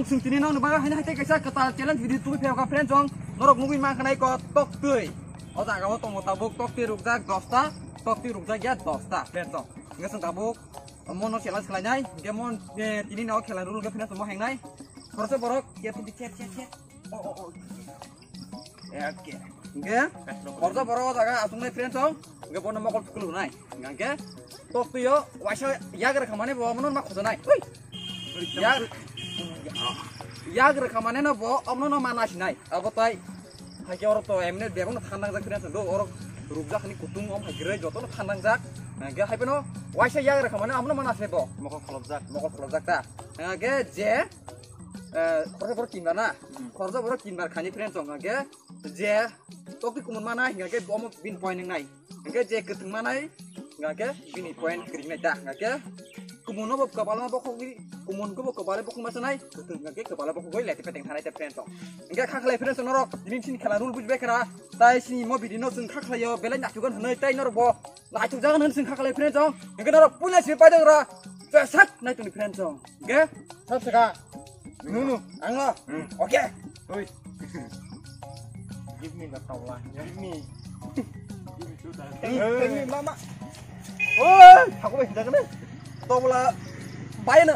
sing tini nang ba haina hate kaisa kata challenge video tu pheo ka friend jong norok movie ma khanai ko tok tui o jaga o tong tabuk tok ti rukjak 10 ta tok ti rukjak ya 10 ta friend jong ngesang tabuk mono challenge khlainai gemon tini naw khela rule ga friend mo hengnai korse borok ya tu chat o oke nge korse borok jaga asungnai friend jong nge bono mokol skul nai nge tok tu yo waisa yagar khamane bo mono ma khodanai oi याग रखमाने ना वो अब ना मानाश नहीं अब तो हाके और तो एमने बेगों ना थांदांग जाक फिर तो और रुक जाक नि कुतुंग हम हागिरे जो तो ना थांदांग जाक गे हाइपे नो वाइसे याग रखमाने अब ना मानाश नहीं बो मको खलब जाक ता गे जे खरजा बर किनबा ना खरजा बर किनबा खानि फ्रेंड संग गे जे तो कि कुमन माना गे बम बिन पॉइंट नहीं गे जे कतुंग माना गे बिन पॉइंट करिं नहीं ता गे kumun bob kepala bokok ni kumun ko kepala bokok masanai betul ngake kepala bokok goi leti peteng thanai te friend so engga khaklai friend so norok jinin sin khela rule bujbe kara tai sini mo bidino sing khaklai yo belai nachugan hanai tai norok bo laichu jagan han sing khaklai friend so engga norok punya si pai dong ra sak nai tu ni friend so ge sab saka nu anglo okay oi give me the towel give me mama oi aku weh jagan deh तो बोला बाय ना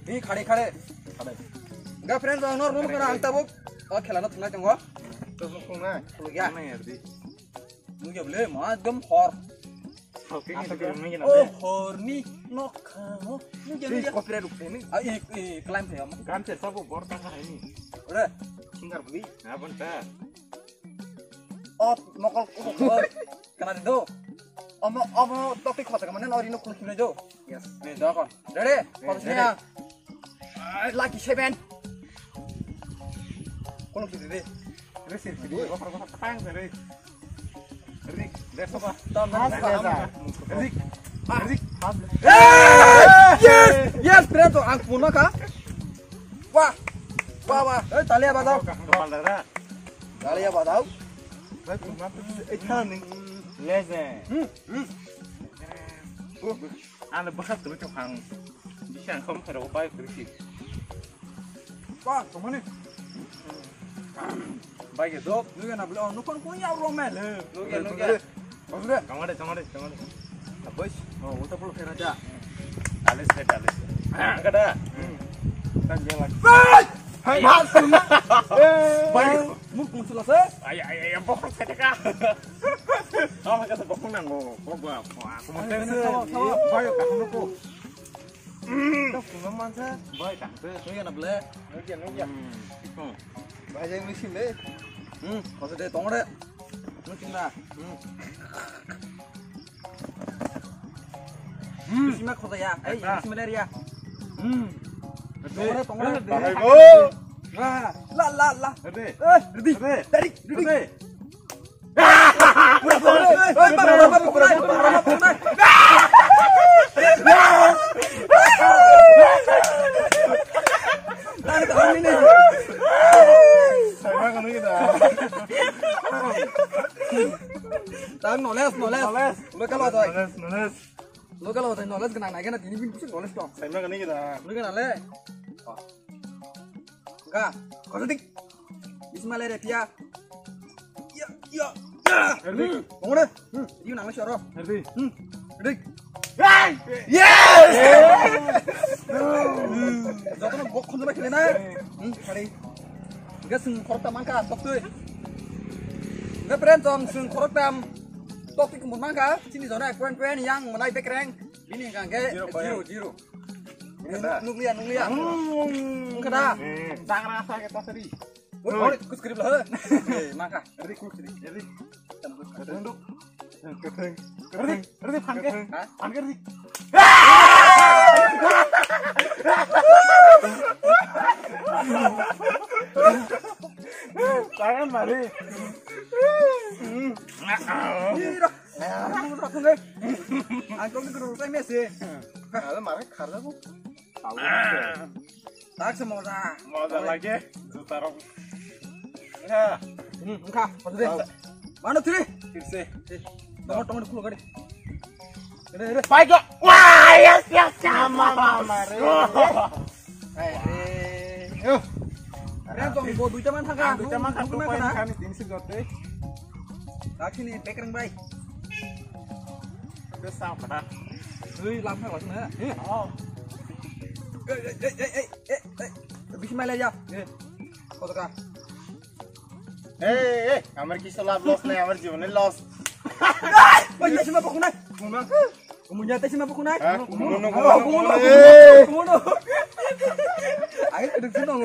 नहीं खड़े गा friends nor room करा अंता बुक और खेलाना थना चंगो तो सुना तो क्या नहीं यार दी मुझे बोले मां एकदम हॉर ओके ओ हॉर्नी नो खाओ मुझे कॉपीराइट रुकते नहीं ये क्लाइम थे हम काम से सब बोर्ता है नहीं अरे सिंगर बली ना बनता और मकल कना दो Om topik kota kemana nori nuk kulit mejo. Yes. Nih dah kon. Ready? Posisinya. Lagi 7. Kono kita deh. Terus video gua petang tadi. Erik, lihat apa? Erik. Erik. Yes, berento ang puno ka? Wah. Talia badau. Talia badau. Leze. Ana bakat terus hang. Bisa kamu kada upaya terus. Wah, kemana? Baik dok, lu kan ablo, lu kan punya romen. Lu kan. Oke, jangan deh. Habis. Oh, udah perlu kena aja. Alis. Kada. Kan dia lagi. Hai, masuk. Baik, mungkin selesai. Ay, pokok saya kah. Oh, kata pokok nango. Gua. Aku mau tahu. Baik, kamu ko. Kau punya mana? Baik, tak. Ni kan boleh. Nukian. Baik yang mesti le. Kau sudah tong deh. Nukian dah. Bismillah kau ya. Bismillah ya. Tong deh. Baik, go. Wah, la. Ready. Tarik. Noles kenang naik na tini bin pusing noles dong. Saya mah kene kita. Lu kan ale. Enggak, kau detik. Bismillah ya. Ya. Herdi. Tunggu deh. Ini nang syarah. Herdi. Detik. Yes. Jatuh nak bok khunjuna khele na. Khali. Enggak sing khorta mangka tok tuh. Enggak perentong sing khorta tok ti kumun mangka. Sini zona point yang mulai bekreng. Ini kan ke 0. Nuklia. Kada. Tangan rasa kita tadi. Oh, kus skrip lah. Mangka. Herdi kus skrip. Herdi. Tunduk. Herdi panke. Panke herdi. Tangan mari. Aku ni kerja saya mesej. Kalau marah kerja aku. Tahu. Tak semua. Mau lagi. Taruh. Ya. Engkau. Mana tu? Kirse. Tunggu dulu kali. Baik kok. Wah, yes. Mama. Yo. Kalian tuh bawa duitnya mana kan? Duitnya mah kan poin kan 300 gote. Tak sini pekereng baik. Cái sao mà ta? Làm sao gọi nữa? Oh. Bismillah ya. Kau tak? আমার কিছু লাভ লস নাই আমার জীবনে loss Banyak sih mabuk kunai. Kemudian teh sih mabuk kunai. Kumuno. Ayo duduk sini dong.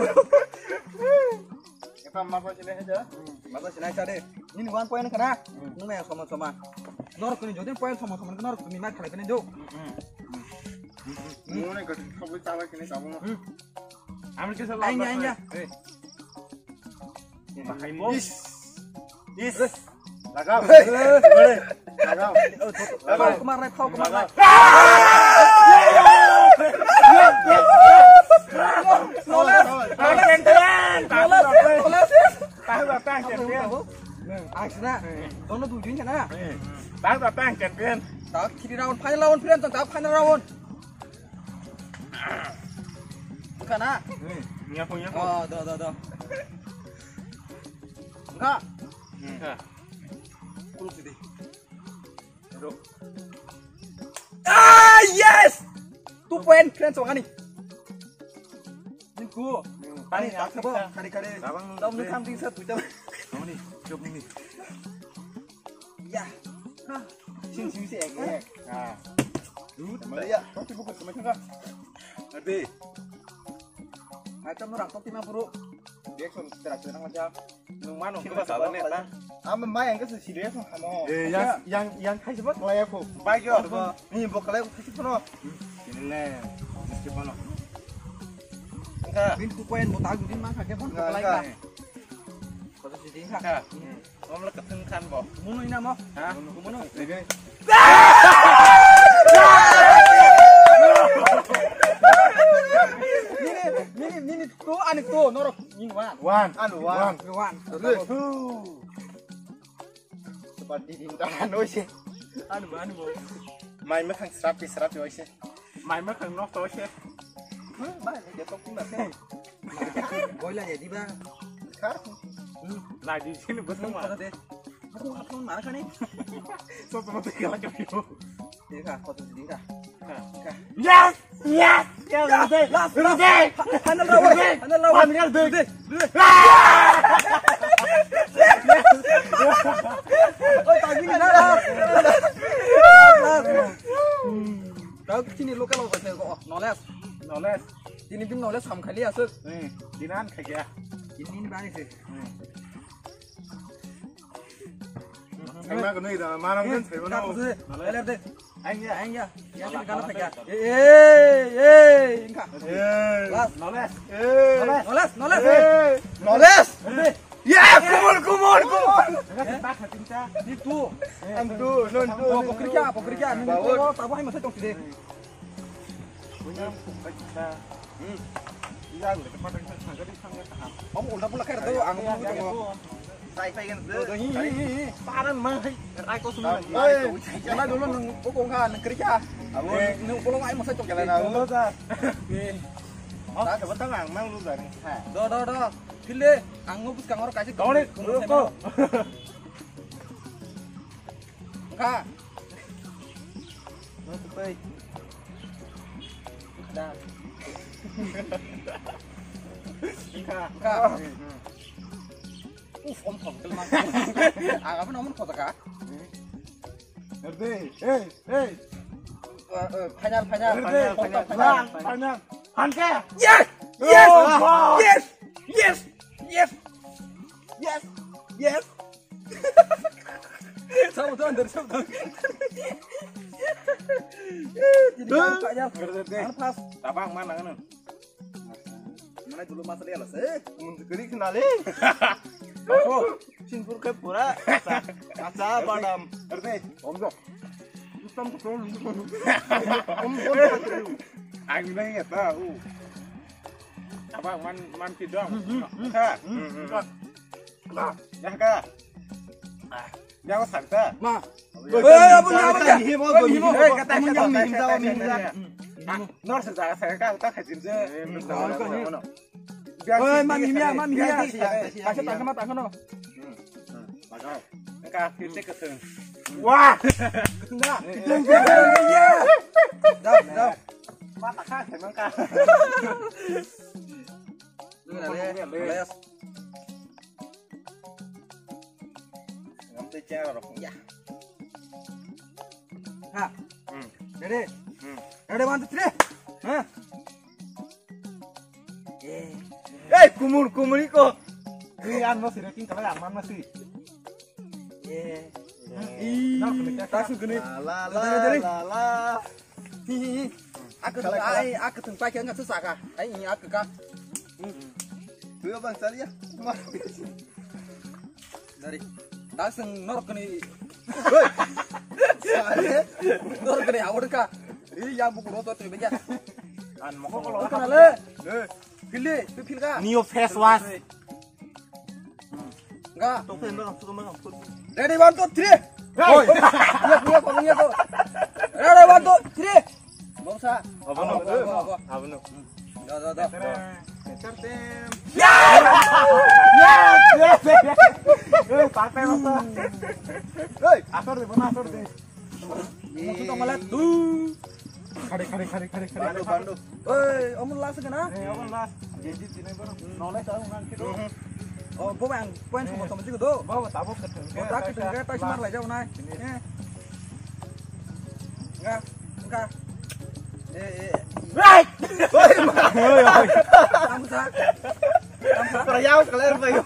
Kita apa sini aja. Masa sini aja deh. Ini wan poin kena. Nunggu ya sama-sama. Norok ini jodoh poin sama-sama kena norok ini mat kali kena jauh. Mune gak kabul tawa kini kamu. Ambil kisah lav. Anya. Pakai bos. Is. Lagam. Boleh. Lagam. Kau kemarin. Noles. Tahu datang champion. Aksana. Dono tujuin kana. Tahu datang champion. Tak kiri lawan final lawan friend tak final lawan. Kana. Nyapu. Oh, dah. Enggak. Kurus ini. Aduh. Yes! 2 poin keren soalnya nih. Ini ku. Pani tak apa? Kali-kali. Tahu nih kambing satu jam. Kamu nih, coba nih. Ya. Hah. Sing sih ek. Nah. Ya, topi buku sama enggak? Nanti. Macam orang topi mah bro. Dia kan terang macam. Nung mana kita salah nih, ta? Ama main ke sisi dia kan sama. Yang kasih buat ngelay aku. Baik yo. Ini bokalnya aku kasih penuh. Ini nih. Kasih mana? Enggak. Bin 2 poin mau tahu din mah kakek pun bokalnya. Kota sini enggak. Kamu lek ketengkan, Bo. Kumuno ini mau. Hah? Kumuno. Oke. Ini tuh anik tuh norok ini wan. Wan. Seperti dintahan sih. Anu mau. Main mah kan serapi sih. Main mah kan nok sih. Baik, dia topi mah teh. Boilah jadi bang. Nah di sini betul mah. Aku upload mana kan nih? So teman tinggal lagi video. Ini kah foto sedih kah? Yes. Last. Handal lawan. Deh. Oh, tadi kan last. Tahu sini lokal apa saya kok? Noles. Ini tim noles ham kali ya, Sir. Dinan kayak ya. Ini banyak sih. Emang kena itu mana kan saya mana? Lihat deh. Anh ya. Yang kan kalah kayak. Ingka. Last. Noles. Ya, kumul. Itu. Antu. Pekerja. Bawa tahu hai masa cong sini. Punya kita. Iya, udah cepat sangat tahap. Om udah pula kayak tuh anggung. Sai kan ini. Paran mah. Ai kau semua. Jangan dulu nung ukungan kerja. Abon nung pulung ai masa cong jalan dulu ta. Oh, coba tangan mang lu dari. Do. Pilih anggung bus kangor kasih. Kau nih, kau. Enggak. Tupai. Dah. Enggak. Om kelmas. Apa nomor kota kah? Ngerti. Panjang. Hanke. Yes. Sama tuh dari sama. Jadi banyak. Ngerti. Pas. Tapang mana kan? Mana dulu masa dia lah Gede kenali. Oh, simpur ke pura. Kaca padam. Ngerti. Om tuh. Anh đây nghe tahu. Apa man kidong. Ha. Ya ka. Ya ko santa. Ma. Abun ya. Kata minum. Nor sa sa ka ta khajin je. Oi, mamia. Kasih tangkap no. Lagai. Ka kita keteng. Wah. Enggak. Iya. Dah. Mata kah emang kah. Les. Ngamte cara rok. Ya. Ha. Ready? Ready 1 2 3. Hah? Kumur iko. Ini masih rating kalau aman masih. Langsung gini. La. Aku tempat kaya nggak susah kah? Ini aku kah? Tuh bang saya. Dari langsung norok gini. Saya. Norok gini awal kah? Ini yang buku rotot tu beja. An mau kalau Kan ale. Pilih, tu pilih kah? Neo face wash. Enggak. Tuh bang, tuh. Ready 1 2 3. Oi. Iya pokoknya tuh. Ready 1 2 3. Mau sa? Apa? Dah. Pakai masa. Asor deh. Aku tak malat tuh. Kare. Bandu. Oi, om langsung kena. Apa las? Jadi sini baru. Noleh tahu nanti tuh. Oh, poin semua sama juga tuh. Bawa tabok ketemu. Otak kita tak smart lah jauh naik. Enggak. Right. Kamu sa? Perayaan keler bayu.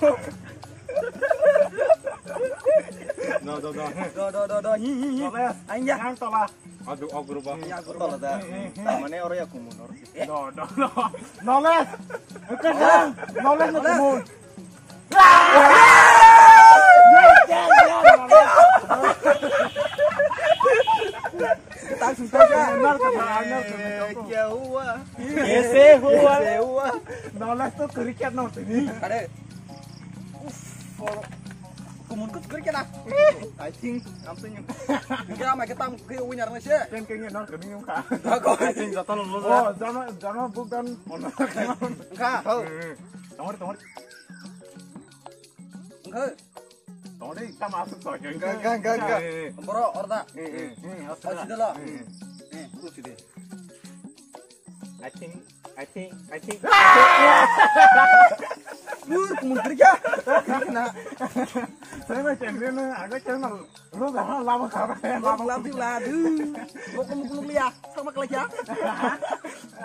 No. Do. Noleh. Anja. Yang tolah. Aduh, berubah. Ya, guru. Tolah dah. Namanya orang ya kumun orang sih. No. Noleh. Noleh kumun. Langsung saja. क्या हुआ? कैसे हुआ? नॉलेज तो क्रिकेट ना होती नहीं। Kade. Kumunku kriket ah. I think something. Kira mai kita ke winner na siya. Kan kayaknya nol kami yung ka. Ako. I think jatuh lulus. Oh, jangan bukan. Enggak. Tunggu. Enggak. Tunggu deh, kita masuk saja. Enggak. Bro, orda. Oh, sudah lah. Kursi deh. I think. Kumun kriket. Kena. Saya macam ni, agak channel. Lu dah lama kau. Lama ladu. Bukan lihat sama kelak ya.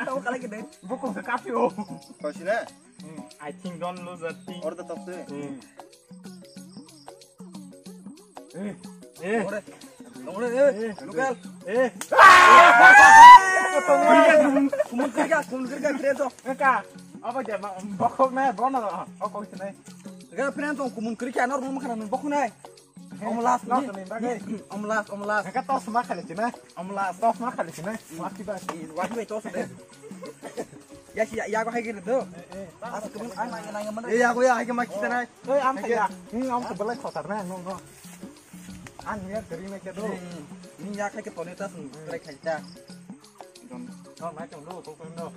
Tahu kelak gede. Bukan sekapi oh. Kau sini? I think don't lose that thing. Order top tu. Ore, lokal. Kumun kriket keren tu. Enggak. Apa je? Bokok na, bona lah. Bokok sini. Enggak keren tu kumun kriket nor mau makan bokok nai. Om las. Enggak tahu semua kali sini. Tahu semua kali sini. Mati bah. Wajib itu sudah. Ya aku hajar tu. Asal kemudian nanya mana? Iya, aku ya, aku mak kita naik. Am saya. Ini am sebelah kotor na, no. An ya dari macam tu. Ini ya kayak ponitas mereka kita. No, macam tu, pokok no.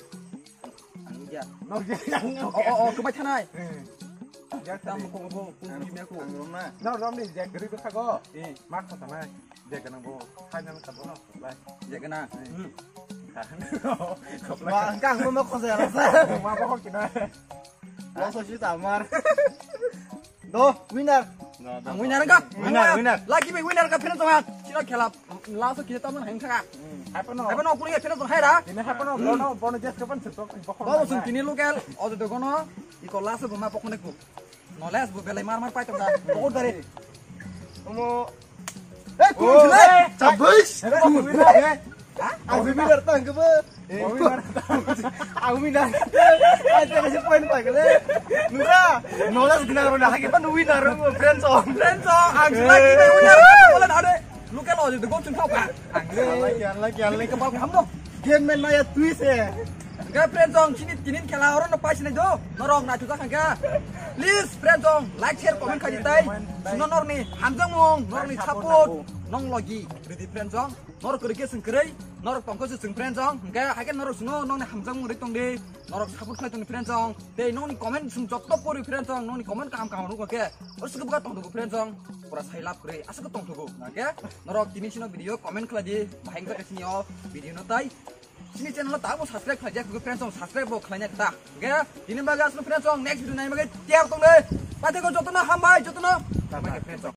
Ya. No, jangan. Oh, kemana nai? Jangan Kamu kau punya aku. Rumah. No, Romney, jangan geri tu kago. Mak kotor na. Jangan nabo. Hanya nak kago no. Baik. Ya kena. Bang, kang, aku mau konser rasa. Mak pokok kena. Langsung sih tamar. Doh, winner. Winner enggak? Winner. Lagi winner ka pernah tuan. Sila kelap. Langsung kita taman hang kaka. Apa no? Apa no kuliah pernah tuan hai dah. Ini apa no? Bono just kapan setok pokok. Kau langsung kini lu kel. Ojo tu kono. Iko langsung guma pokok nekku. Noles bu belai mar pai tu dah. Pokok dari. Kamu Cabus. Aku winner tang ke ba? Aku winner. Ada kasi point pa kale. Nuka, nolas gina ro lagi pan winner friends on. Aku lagi winner. Bola ada. Lu kel ojo tu kau cuma kau. Lagi. Kepal kamu dong. Game main maya twist ya. Enggak friendzone kini kela orang lepas sini jo. Norong na juga kagak. Please friendzone like share komen kajitai. Suno nor nih hanjang mong nor nih support nong logi. Jadi friendzone nor kerja sengkerai norok tongko se sing friend jong hingga haike norok suno nong ni hamjang muri tong di norok support khai tong friend jong te nong ni comment sum jotto pori friend jong nong ni comment kam kam nu ke or se buka tong friend jong pura sai lap kre asa ko tong thugo ke norok kini sino video comment khala di bahing ka sini o video no tai sini channel ta mo subscribe khala ja ku friend jong subscribe bo khala nya ta ke ini bagas no friend jong next video nai magai tiap tong de pate ko jotto na hambai jotto na friend jong